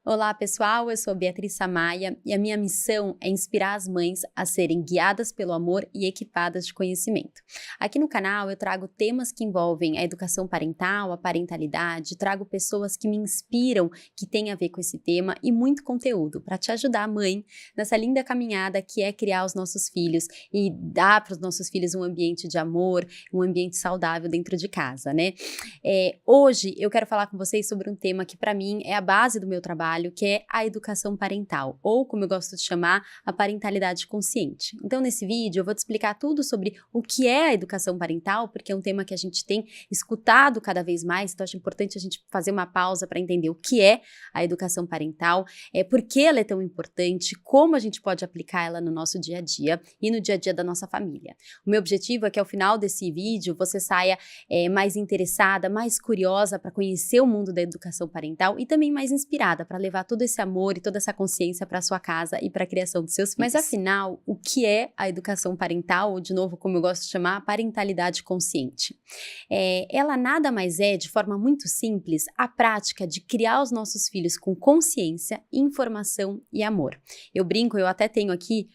Olá pessoal, eu sou Beatriz Samaia e a minha missão é inspirar as mães a serem guiadas pelo amor e equipadas de conhecimento. Aqui no canal eu trago temas que envolvem a educação parental, a parentalidade, trago pessoas que me inspiram, que têm a ver com esse tema e muito conteúdo para te ajudar, mãe, nessa linda caminhada que é criar os nossos filhos e dar para os nossos filhos um ambiente de amor, um ambiente saudável dentro de casa, né? Hoje eu quero falar com vocês sobre um tema que para mim é a base do meu trabalho, que é a educação parental, ou como eu gosto de chamar, a parentalidade consciente. Então nesse vídeo eu vou te explicar tudo sobre o que é a educação parental, porque é um tema que a gente tem escutado cada vez mais, então acho importante a gente fazer uma pausa para entender o que é a educação parental, por que ela é tão importante, como a gente pode aplicar ela no nosso dia a dia e no dia a dia da nossa família. O meu objetivo é que ao final desse vídeo você saia mais interessada, mais curiosa para conhecer o mundo da educação parental e também mais inspirada para levar todo esse amor e toda essa consciência para sua casa e para a criação dos seus filhos. Mas afinal, o que é a educação parental, ou de novo, como eu gosto de chamar, a parentalidade consciente? Ela nada mais é, de forma muito simples, a prática de criar os nossos filhos com consciência, informação e amor. Eu brinco, eu até tenho aqui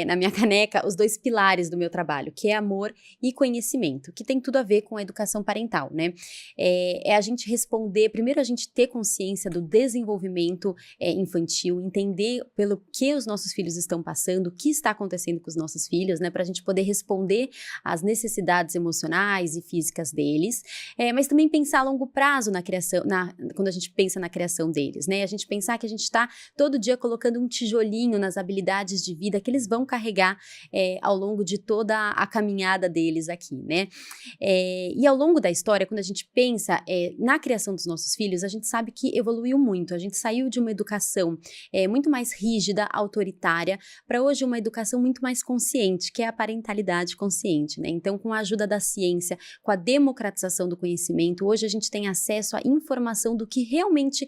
na minha caneca os dois pilares do meu trabalho, que é amor e conhecimento, que tem tudo a ver com a educação parental, né? É a gente responder, primeiro a gente ter consciência do desenvolvimento infantil, entender pelo que os nossos filhos estão passando, o que está acontecendo com os nossos filhos, né? Para a gente poder responder às necessidades emocionais e físicas deles, mas também pensar a longo prazo na criação, quando a gente pensa na criação deles, né? A gente pensar que a gente está todo dia colocando um tijolinho nas habilidades de vida que eles vão carregar ao longo de toda a caminhada deles aqui, né? E ao longo da história, quando a gente pensa na criação dos nossos filhos, a gente sabe que evoluiu muito, a gente saiu de uma educação muito mais rígida, autoritária, para hoje uma educação muito mais consciente, que é a parentalidade consciente, né? Então, com a ajuda da ciência, com a democratização do conhecimento, hoje a gente tem acesso à informação do que realmente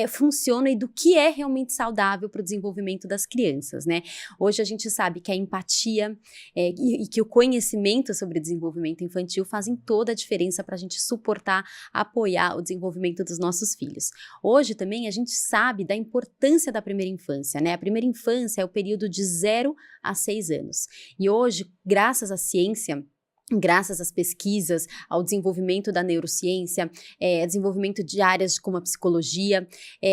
funciona e do que é realmente saudável para o desenvolvimento das crianças, né? Hoje a gente sabe que a empatia e que o conhecimento sobre desenvolvimento infantil fazem toda a diferença para a gente suportar, apoiar o desenvolvimento dos nossos filhos. Hoje também a gente sabe da importância da primeira infância, né? A primeira infância é o período de 0 a 6 anos. E hoje, graças à ciência, graças às pesquisas, ao desenvolvimento da neurociência, desenvolvimento de áreas como a psicologia,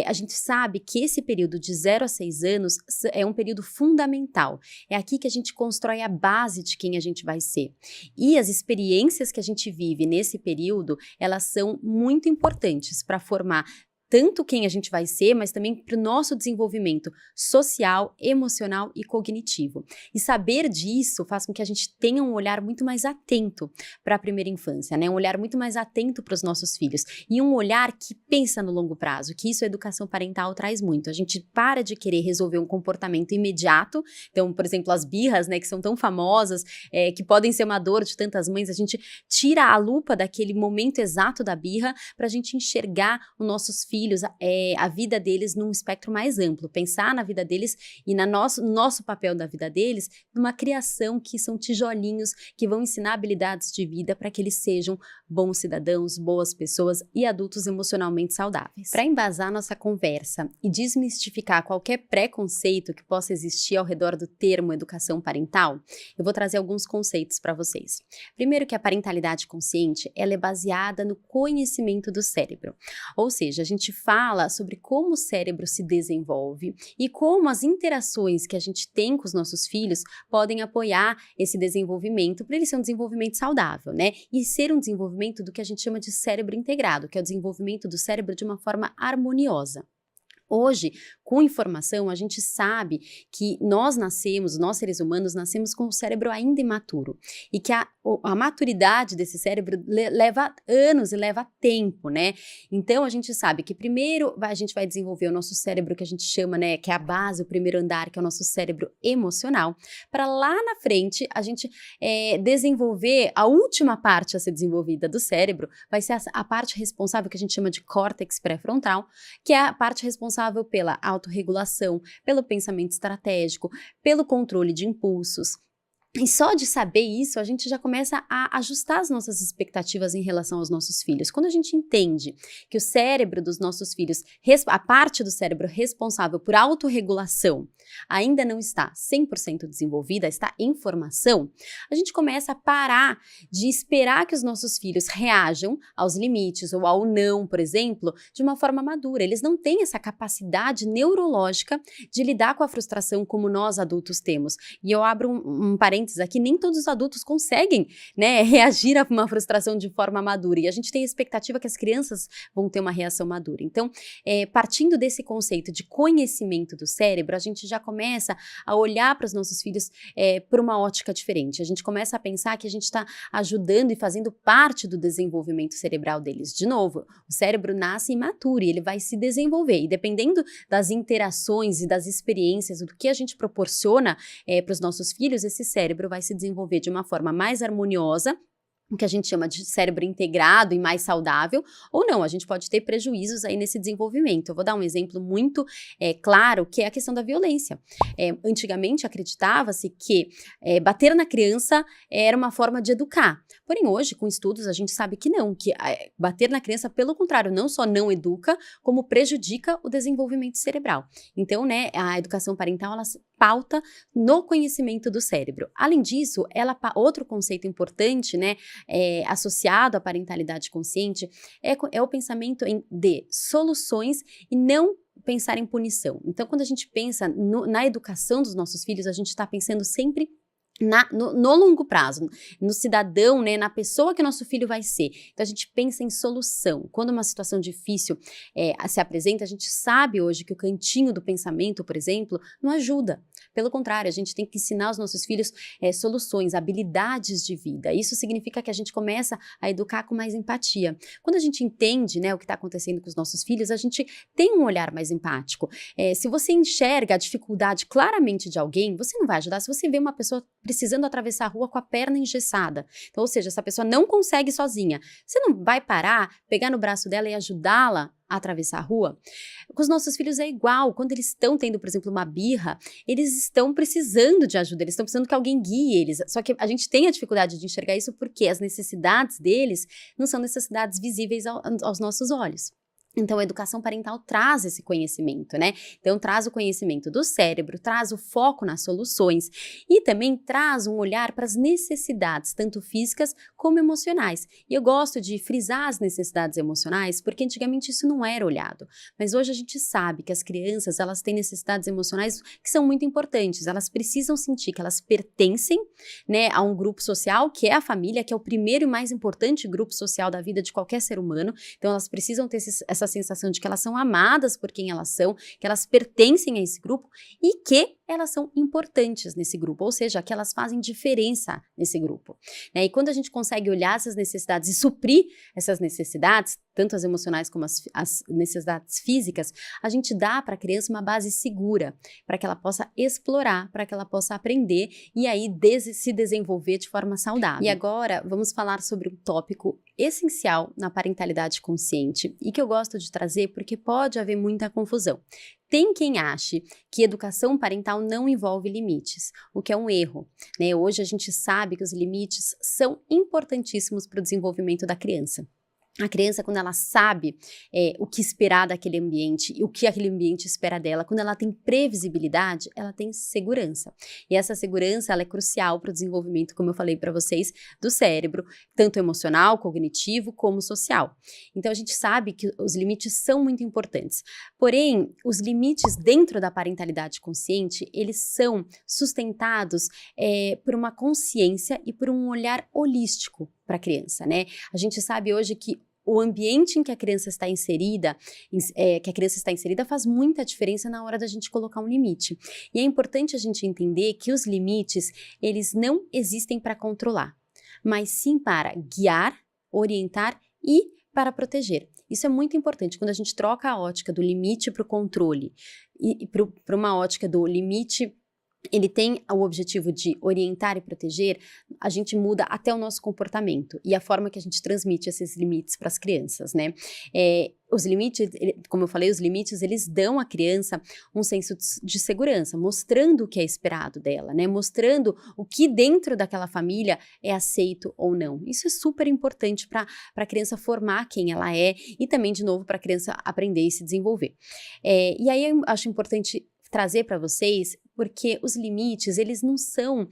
a gente sabe que esse período de 0 a 6 anos é um período fundamental. É aqui que a gente constrói a base de quem a gente vai ser. E as experiências que a gente vive nesse período, elas são muito importantes para formar tanto quem a gente vai ser, mas também para o nosso desenvolvimento social, emocional e cognitivo. E saber disso faz com que a gente tenha um olhar muito mais atento para a primeira infância, né? Um olhar muito mais atento para os nossos filhos. E um olhar que pensa no longo prazo, que isso a educação parental traz muito. A gente para de querer resolver um comportamento imediato. Então, por exemplo, as birras, né, que são tão famosas, que podem ser uma dor de tantas mães, a gente tira a lupa daquele momento exato da birra para a gente enxergar os nossos filhos, a vida deles num espectro mais amplo, pensar na vida deles e no nosso papel da vida deles, numa criação que são tijolinhos que vão ensinar habilidades de vida para que eles sejam bons cidadãos, boas pessoas e adultos emocionalmente saudáveis. Para embasar nossa conversa e desmistificar qualquer preconceito que possa existir ao redor do termo educação parental, eu vou trazer alguns conceitos para vocês. Primeiro, que a parentalidade consciente, ela é baseada no conhecimento do cérebro, ou seja, a gente fala sobre como o cérebro se desenvolve e como as interações que a gente tem com os nossos filhos podem apoiar esse desenvolvimento para ele ser um desenvolvimento saudável, né? E ser um desenvolvimento do que a gente chama de cérebro integrado, que é o desenvolvimento do cérebro de uma forma harmoniosa. Hoje, com informação, a gente sabe que nós seres humanos, nascemos com o cérebro ainda imaturo e que a maturidade desse cérebro leva anos e leva tempo, né? Então, a gente sabe que primeiro a gente vai desenvolver o nosso cérebro que a gente chama, né, que é a base, o primeiro andar, que é o nosso cérebro emocional, para lá na frente a gente desenvolver a última parte a ser desenvolvida do cérebro, vai ser a parte responsável que a gente chama de córtex pré-frontal, que é a parte responsável pela autorregulação, pelo pensamento estratégico, pelo controle de impulsos, E só de saber isso, a gente já começa a ajustar as nossas expectativas em relação aos nossos filhos. Quando a gente entende que o cérebro dos nossos filhos, a parte do cérebro responsável por autorregulação, ainda não está 100% desenvolvida, está em formação, a gente começa a parar de esperar que os nossos filhos reajam aos limites ou ao não, por exemplo, de uma forma madura. Eles não têm essa capacidade neurológica de lidar com a frustração como nós adultos temos. E eu abro um parênteses aqui, nem todos os adultos conseguem, né, reagir a uma frustração de forma madura, e a gente tem a expectativa que as crianças vão ter uma reação madura. Então, partindo desse conceito de conhecimento do cérebro, a gente já começa a olhar para os nossos filhos por uma ótica diferente. A gente começa a pensar que a gente está ajudando e fazendo parte do desenvolvimento cerebral deles. De novo, o cérebro nasce imaturo e ele vai se desenvolver, e dependendo das interações e das experiências, do que a gente proporciona para os nossos filhos, esse cérebro vai se desenvolver de uma forma mais harmoniosa, o que a gente chama de cérebro integrado e mais saudável, ou não, a gente pode ter prejuízos aí nesse desenvolvimento. Eu vou dar um exemplo muito claro, que é a questão da violência. Antigamente acreditava-se que bater na criança era uma forma de educar. Porém, hoje, com estudos, a gente sabe que não, que bater na criança, pelo contrário, não só não educa, como prejudica o desenvolvimento cerebral. Então, né, a educação parental, ela pauta no conhecimento do cérebro. Além disso, outro conceito importante, né, associado à parentalidade consciente, é o pensamento de soluções e não pensar em punição. Então, quando a gente pensa na educação dos nossos filhos, a gente está pensando sempre no longo prazo, no cidadão, né, na pessoa que nosso filho vai ser. Então a gente pensa em solução. Quando uma situação difícil se apresenta, a gente sabe hoje que o cantinho do pensamento, por exemplo, não ajuda. Pelo contrário, a gente tem que ensinar aos nossos filhos soluções, habilidades de vida. Isso significa que a gente começa a educar com mais empatia. Quando a gente entende, né, o que está acontecendo com os nossos filhos, a gente tem um olhar mais empático. Se você enxerga a dificuldade claramente de alguém, você não vai ajudar. Se você vê uma pessoa precisando atravessar a rua com a perna engessada, então, ou seja, essa pessoa não consegue sozinha, você não vai parar, pegar no braço dela e ajudá-la a atravessar a rua? Com os nossos filhos é igual. Quando eles estão tendo, por exemplo, uma birra, eles estão precisando de ajuda, eles estão precisando que alguém guie eles. Só que a gente tem a dificuldade de enxergar isso porque as necessidades deles não são necessidades visíveis aos nossos olhos. Então, a educação parental traz esse conhecimento, né? Então, traz o conhecimento do cérebro, traz o foco nas soluções e também traz um olhar para as necessidades, tanto físicas como emocionais. E eu gosto de frisar as necessidades emocionais, porque antigamente isso não era olhado. Mas hoje a gente sabe que as crianças, elas têm necessidades emocionais que são muito importantes. Elas precisam sentir que elas pertencem, né, a um grupo social, que é a família, que é o primeiro e mais importante grupo social da vida de qualquer ser humano. Então, elas precisam ter essa sensação de que elas são amadas por quem elas são, que elas pertencem a esse grupo e que elas são importantes nesse grupo, ou seja, que elas fazem diferença nesse grupo, né? E quando a gente consegue olhar essas necessidades e suprir essas necessidades, tanto as emocionais como as necessidades físicas, a gente dá para a criança uma base segura, para que ela possa explorar, para que ela possa aprender e aí se desenvolver de forma saudável. E agora vamos falar sobre um tópico essencial na parentalidade consciente e que eu gosto de trazer porque pode haver muita confusão. Tem quem ache que educação parental não envolve limites, o que é um erro, né? Hoje a gente sabe que os limites são importantíssimos para o desenvolvimento da criança. A criança, quando ela sabe o que esperar daquele ambiente e o que aquele ambiente espera dela, quando ela tem previsibilidade, ela tem segurança. E essa segurança, ela é crucial para o desenvolvimento, como eu falei para vocês, do cérebro, tanto emocional, cognitivo, como social. Então, a gente sabe que os limites são muito importantes. Porém, os limites dentro da parentalidade consciente, eles são sustentados por uma consciência e por um olhar holístico para a criança, né? A gente sabe hoje que o ambiente em que a criança está inserida, faz muita diferença na hora da gente colocar um limite. E é importante a gente entender que os limites, eles não existem para controlar, mas sim para guiar, orientar e para proteger. Isso é muito importante. Quando a gente troca a ótica do limite para o controle e para uma ótica do limite ele tem o objetivo de orientar e proteger, a gente muda até o nosso comportamento e a forma que a gente transmite esses limites para as crianças, né? Os limites, como eu falei, os limites, eles dão à criança um senso de segurança, mostrando o que é esperado dela, né? Mostrando o que dentro daquela família é aceito ou não. Isso é super importante para a criança formar quem ela é e também, de novo, para a criança aprender e se desenvolver. E aí eu acho importante trazer para vocês, porque os limites, eles não são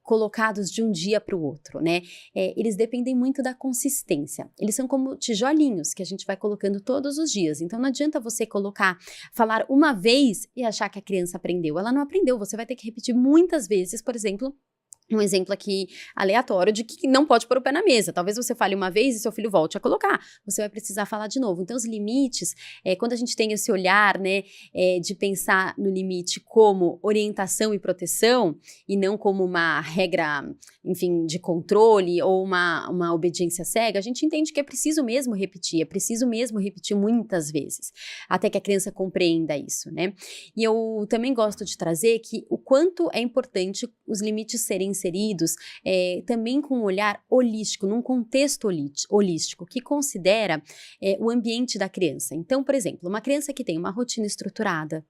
colocados de um dia para o outro, né? Eles dependem muito da consistência. Eles são como tijolinhos que a gente vai colocando todos os dias. Então não adianta você falar uma vez e achar que a criança aprendeu. Ela não aprendeu, você vai ter que repetir muitas vezes, por exemplo. Um exemplo aqui aleatório de que não pode pôr o pé na mesa. Talvez você fale uma vez e seu filho volte a colocar. Você vai precisar falar de novo. Então, os limites, quando a gente tem esse olhar, né, de pensar no limite como orientação e proteção, e não como uma regra, enfim, de controle ou uma obediência cega, a gente entende que é preciso mesmo repetir muitas vezes, até que a criança compreenda isso, né? E eu também gosto de trazer que o quanto é importante os limites serem inseridos também com um olhar holístico, num contexto holístico, que considera o ambiente da criança. Então, por exemplo, uma criança que tem uma rotina estruturada,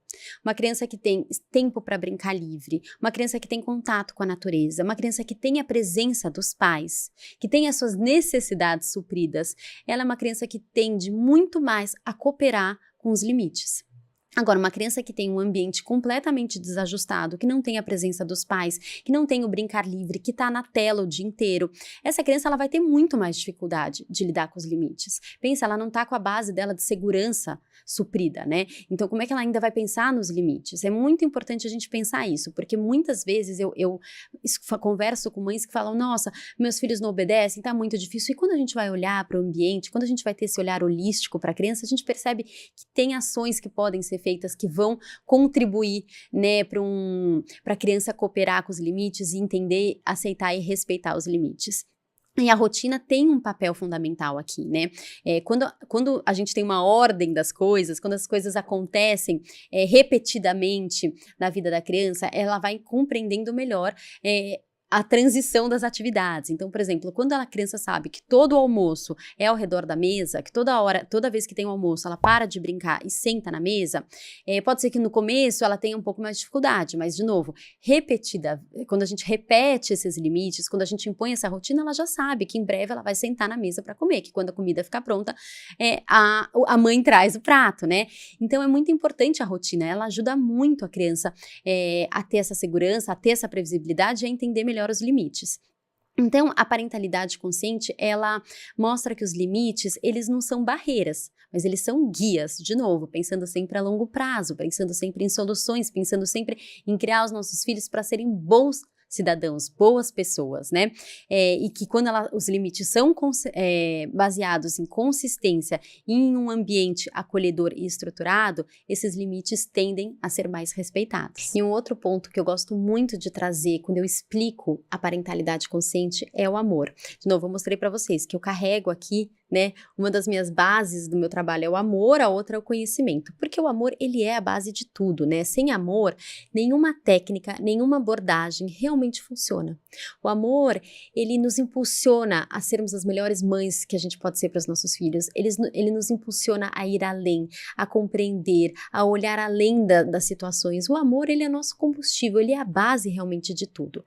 uma criança que tem tempo para brincar livre, uma criança que tem contato com a natureza, uma criança que tem a presença dos pais, que tem as suas necessidades supridas, ela é uma criança que tende muito mais a cooperar com os limites. Agora, uma criança que tem um ambiente completamente desajustado, que não tem a presença dos pais, que não tem o brincar livre, que está na tela o dia inteiro, essa criança ela vai ter muito mais dificuldade de lidar com os limites. Pensa, ela não está com a base dela de segurança suprida, né? Então, como é que ela ainda vai pensar nos limites? É muito importante a gente pensar isso, porque muitas vezes eu converso com mães que falam, nossa, meus filhos não obedecem, tá muito difícil. E quando a gente vai olhar para o ambiente, quando a gente vai ter esse olhar holístico para a criança, a gente percebe que tem ações que podem ser feitas que vão contribuir, né, para a criança cooperar com os limites e entender, aceitar e respeitar os limites. E a rotina tem um papel fundamental aqui, né? Quando a gente tem uma ordem das coisas, quando as coisas acontecem repetidamente na vida da criança, ela vai compreendendo melhor a transição das atividades. Então, por exemplo, quando a criança sabe que todo o almoço é ao redor da mesa, que toda vez que tem um almoço, ela para de brincar e senta na mesa, pode ser que no começo ela tenha um pouco mais de dificuldade, mas, de novo, quando a gente repete esses limites, quando a gente impõe essa rotina, ela já sabe que em breve ela vai sentar na mesa para comer, que quando a comida ficar pronta, a mãe traz o prato, né? Então, é muito importante a rotina, ela ajuda muito a criança a ter essa segurança, a ter essa previsibilidade e a entender melhor os limites. Então, a parentalidade consciente, ela mostra que os limites, eles não são barreiras, mas eles são guias, de novo, pensando sempre a longo prazo, pensando sempre em soluções, pensando sempre em criar os nossos filhos para serem bons cidadãos, boas pessoas, né? E que quando os limites são baseados em consistência e em um ambiente acolhedor e estruturado, esses limites tendem a ser mais respeitados. E um outro ponto que eu gosto muito de trazer quando eu explico a parentalidade consciente é o amor. De novo, eu mostrei para vocês que eu carrego aqui, né? Uma das minhas bases do meu trabalho é o amor, a outra é o conhecimento, porque o amor, ele é a base de tudo, né? Sem amor, nenhuma técnica, nenhuma abordagem realmente funciona. O amor, ele nos impulsiona a sermos as melhores mães que a gente pode ser para os nossos filhos, ele nos impulsiona a ir além, a compreender, a olhar além das situações. O amor, ele é nosso combustível, ele é a base realmente de tudo.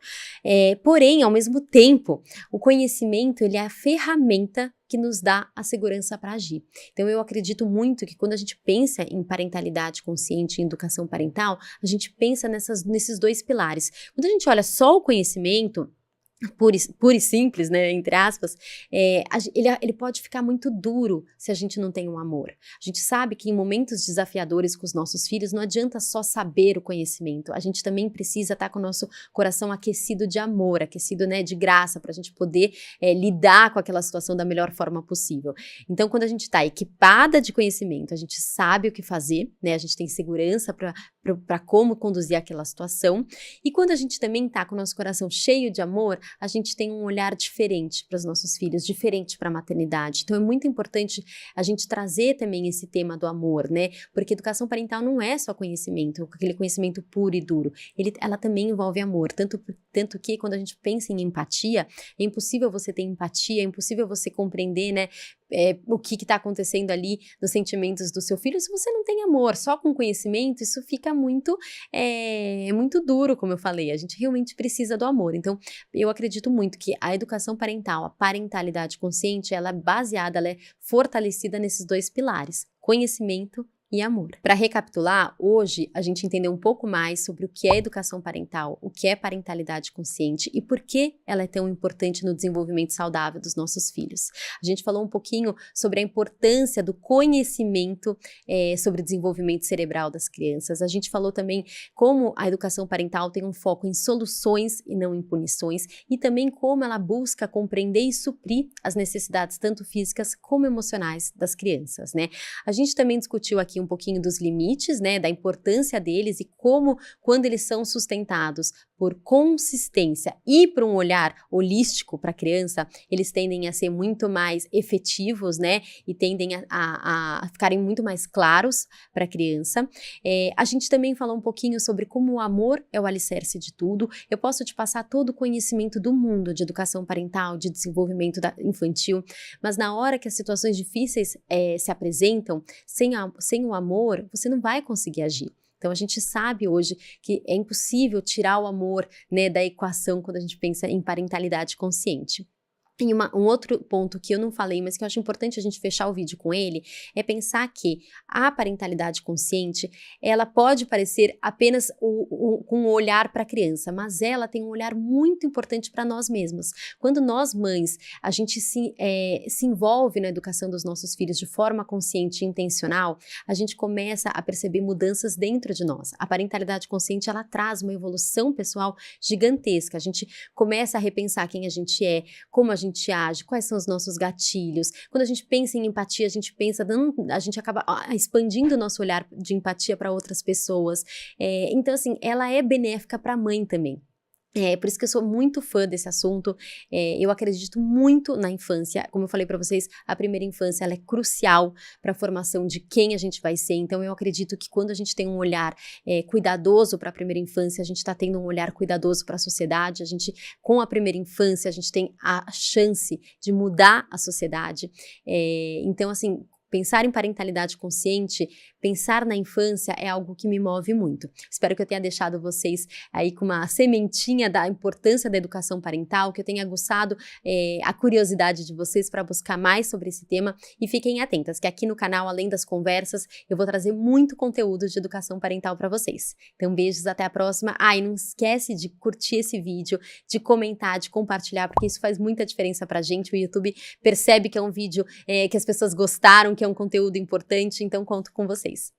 Porém, ao mesmo tempo, o conhecimento, ele é a ferramenta que nos dá a segurança para agir. Então, eu acredito muito que quando a gente pensa em parentalidade consciente, em educação parental, a gente pensa nesses dois pilares. Quando a gente olha só o conhecimento, puro e simples, né, entre aspas, ele pode ficar muito duro se a gente não tem um amor. A gente sabe que em momentos desafiadores com os nossos filhos, não adianta só saber o conhecimento, a gente também precisa estar com o nosso coração aquecido de amor, aquecido, né, de graça, para a gente poder lidar com aquela situação da melhor forma possível. Então, quando a gente está equipada de conhecimento, a gente sabe o que fazer, né, a gente tem segurança para como conduzir aquela situação, e quando a gente também está com o nosso coração cheio de amor, a gente tem um olhar diferente para os nossos filhos, diferente para a maternidade. Então é muito importante a gente trazer também esse tema do amor, né? Porque educação parental não é só conhecimento, aquele conhecimento puro e duro. Ela também envolve amor, tanto que quando a gente pensa em empatia, é impossível você ter empatia, é impossível você compreender, né, o que está acontecendo ali nos sentimentos do seu filho se você não tem amor. Só com conhecimento isso fica muito duro, como eu falei. A gente realmente precisa do amor. Então, eu acredito muito que a educação parental, a parentalidade consciente, ela é baseada, ela é fortalecida nesses dois pilares: conhecimento e amor. Para recapitular, hoje a gente entendeu um pouco mais sobre o que é educação parental, o que é parentalidade consciente e por que ela é tão importante no desenvolvimento saudável dos nossos filhos. A gente falou um pouquinho sobre a importância do conhecimento sobre o desenvolvimento cerebral das crianças. A gente falou também como a educação parental tem um foco em soluções e não em punições, e também como ela busca compreender e suprir as necessidades tanto físicas como emocionais das crianças, né? A gente também discutiu aqui um pouquinho dos limites, né, da importância deles e como, quando eles são sustentados por consistência e por um olhar holístico para a criança, eles tendem a ser muito mais efetivos, né, e tendem a ficarem muito mais claros para a criança. A gente também falou um pouquinho sobre como o amor é o alicerce de tudo. Eu posso te passar todo o conhecimento do mundo de educação parental, de desenvolvimento infantil, mas na hora que as situações difíceis se apresentam, sem o amor, você não vai conseguir agir. Então, a gente sabe hoje que é impossível tirar o amor, né, da equação quando a gente pensa em parentalidade consciente. E um outro ponto que eu não falei, mas que eu acho importante a gente fechar o vídeo com ele, é pensar que a parentalidade consciente, ela pode parecer apenas com um olhar para a criança, mas ela tem um olhar muito importante para nós mesmos. Quando nós, mães, a gente se envolve na educação dos nossos filhos de forma consciente e intencional, a gente começa a perceber mudanças dentro de nós. A parentalidade consciente, ela traz uma evolução pessoal gigantesca. A gente começa a repensar quem a gente é, como a gente age, quais são os nossos gatilhos. Quando a gente pensa em empatia, a gente acaba expandindo o nosso olhar de empatia para outras pessoas. Então, assim, ela é benéfica para a mãe também. Por isso que eu sou muito fã desse assunto. Eu acredito muito na infância. Como eu falei para vocês, a primeira infância ela é crucial para a formação de quem a gente vai ser. Então eu acredito que quando a gente tem um olhar cuidadoso para a primeira infância, a gente está tendo um olhar cuidadoso para a sociedade. Com a primeira infância, a gente tem a chance de mudar a sociedade. Então, assim, pensar em parentalidade consciente, pensar na infância é algo que me move muito. Espero que eu tenha deixado vocês aí com uma sementinha da importância da educação parental, que eu tenha aguçado a curiosidade de vocês para buscar mais sobre esse tema, e fiquem atentas que aqui no canal, além das conversas, eu vou trazer muito conteúdo de educação parental para vocês. Então beijos, até a próxima. E não esquece de curtir esse vídeo, de comentar, de compartilhar, porque isso faz muita diferença pra gente. O YouTube percebe que é um vídeo que as pessoas gostaram, que é um conteúdo importante, então conto com vocês.